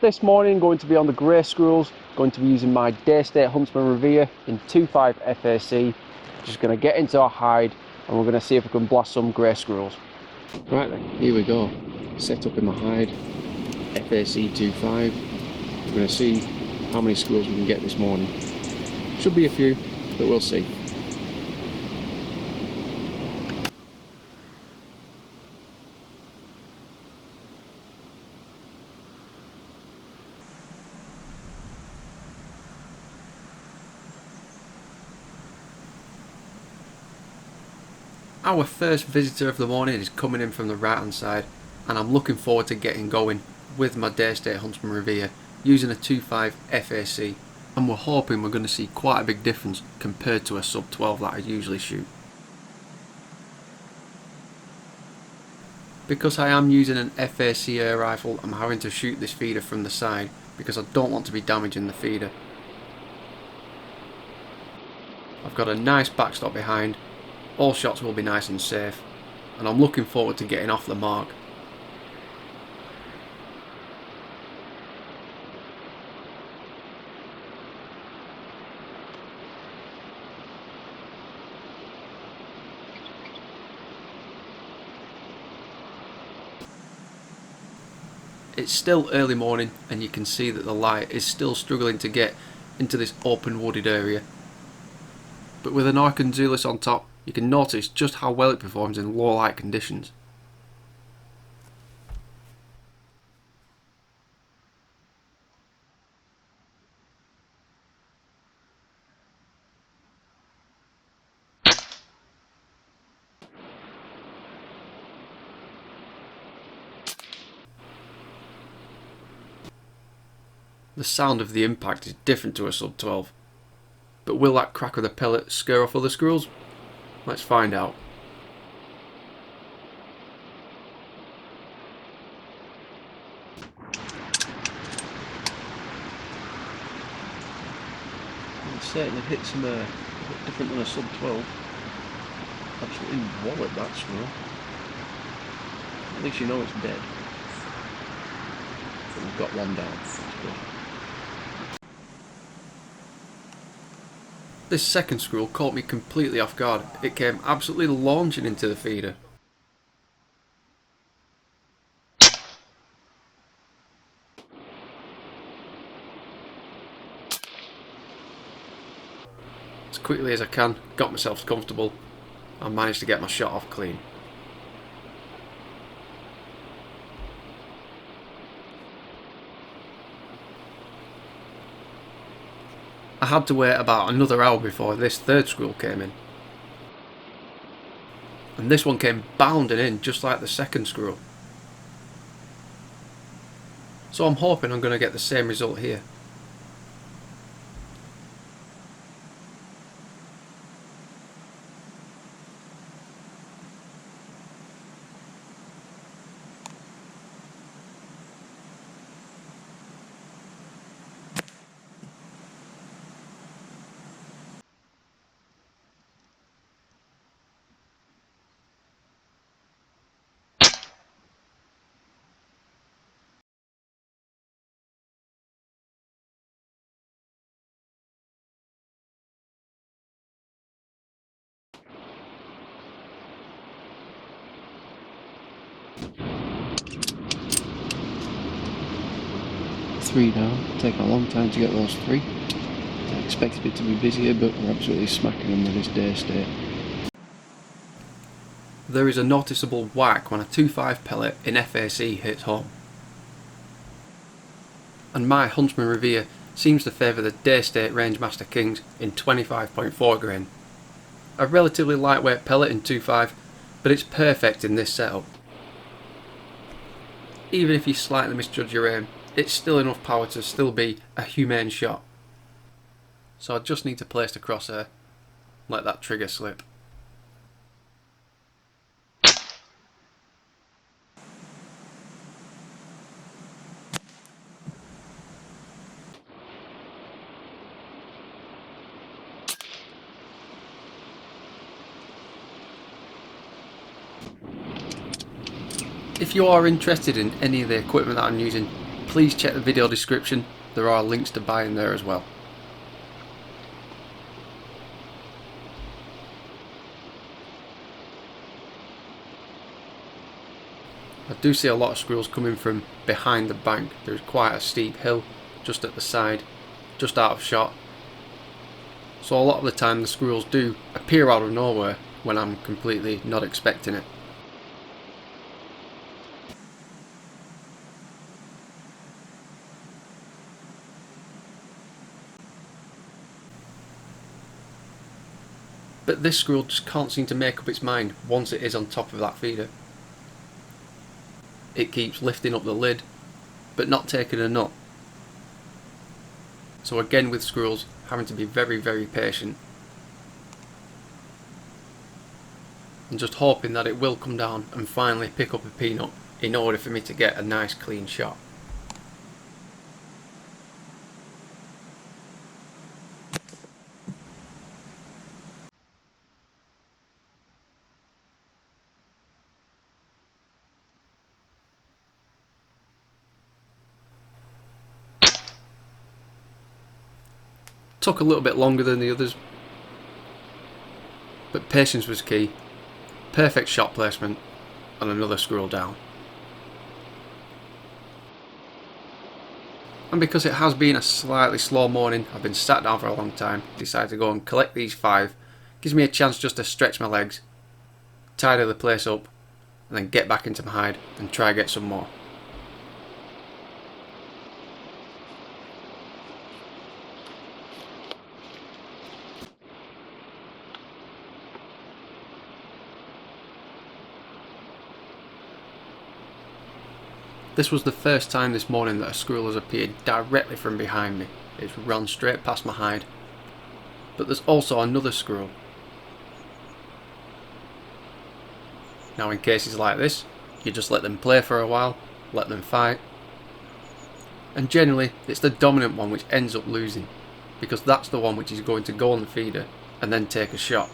This morning going to be on the grey squirrels, going to be using my Daystate Huntsman Revere in 2.5 FAC. Just going to get into our hide and we're going to see if we can blast some grey squirrels. Right then, here we go. Set up in my hide, FAC 2.5. We're going to see how many squirrels we can get this morning. Should be a few, but we'll see. Our first visitor of the morning is coming in from the right hand side, and I'm looking forward to getting going with my Daystate Huntsman Revere using a 2.5 FAC, and we're hoping we're going to see quite a big difference compared to a sub 12 that I usually shoot. Because I am using an FAC air rifle, I'm having to shoot this feeder from the side because I don't want to be damaging the feeder. I've got a nice backstop behind. All shots will be nice and safe, and I'm looking forward to getting off the mark. It's still early morning and you can see that the light is still struggling to get into this open wooded area. But with an Arkansas on top, you can notice just how well it performs in low light conditions. The sound of the impact is different to a sub 12. But will that crack of the pellet scare off other squirrels? Let's find out. It certainly hits them a bit different than a sub 12. Absolutely walloped that squirrel. At least you know it's dead. But we've got one down. That's good. This second squirrel caught me completely off guard. It came absolutely launching into the feeder. As quickly as I can, got myself comfortable, and managed to get my shot off clean. I had to wait about another hour before this third squirrel came in. And this one came bounding in just like the second squirrel. So I'm hoping I'm going to get the same result here. Three down, take a long time to get those three. I expected it to be busier, but we're absolutely smacking them with this Daystate. There is a noticeable whack when a 2.5 pellet in FAC hits home. And my Huntsman Revere seems to favour the Daystate Rangemaster Kings in 25.4 grain. A relatively lightweight pellet in 2.5, but it's perfect in this setup. Even if you slightly misjudge your aim, it's still enough power to still be a humane shot. So I just need to place the crosshair, let that trigger slip. If you are interested in any of the equipment that I'm using, please check the video description, there are links to buy in there as well. I do see a lot of squirrels coming from behind the bank. There's quite a steep hill just at the side, just out of shot. So a lot of the time the squirrels do appear out of nowhere when I'm completely not expecting it. But this squirrel just can't seem to make up its mind once it is on top of that feeder. It keeps lifting up the lid, but not taking a nut. So again with squirrels, having to be very, very patient. And just hoping that it will come down and finally pick up a peanut in order for me to get a nice clean shot. Took a little bit longer than the others, but patience was key. Perfect shot placement and another squirrel down. And because it has been a slightly slow morning, I've been sat down for a long time, decided to go and collect these 5. Gives me a chance just to stretch my legs, tidy the place up, and then get back into my hide and try get some more. This was the first time this morning that a squirrel has appeared directly from behind me. It's run straight past my hide. But there's also another squirrel. Now in cases like this, you just let them play for a while, let them fight. And generally it's the dominant one which ends up losing, because that's the one which is going to go on the feeder and then take a shot.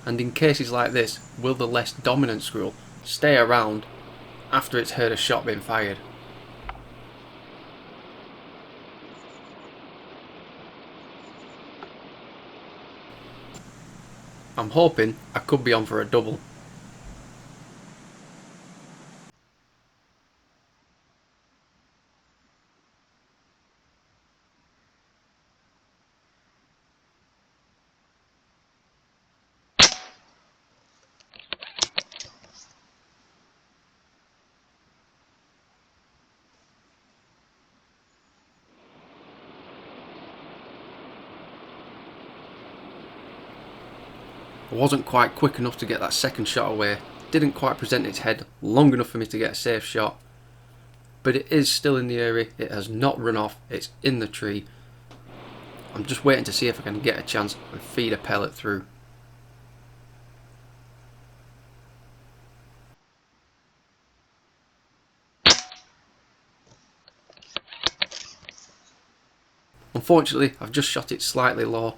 And in cases like this, will the less dominant squirrel stay around after it's heard a shot being fired? I'm hoping I could be on for a double. I wasn't quite quick enough to get that second shot away, didn't quite present its head long enough for me to get a safe shot, but it is still in the area, it has not run off, it's in the tree. I'm just waiting to see if I can get a chance and feed a pellet through. Unfortunately, I've just shot it slightly low.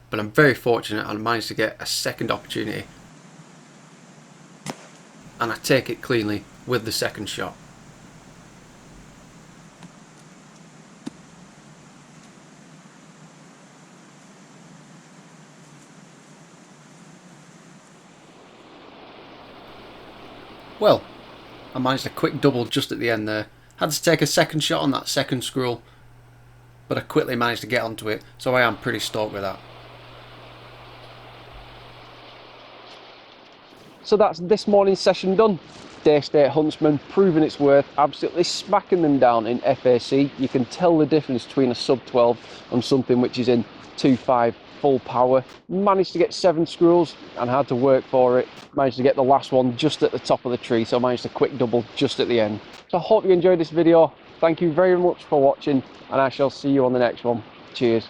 But I'm very fortunate I managed to get a second opportunity. And I take it cleanly with the second shot. Well, I managed a quick double just at the end there. Had to take a second shot on that second squirrel, but I quickly managed to get onto it, so I am pretty stoked with that. So that's this morning's session done. Daystate Huntsman proving its worth, absolutely smacking them down in FAC. You can tell the difference between a sub 12 and something which is in 2.5 full power. Managed to get 7 squirrels and had to work for it. Managed to get the last one just at the top of the tree, so I managed a quick double just at the end. So I hope you enjoyed this video. Thank you very much for watching, and I shall see you on the next one. Cheers.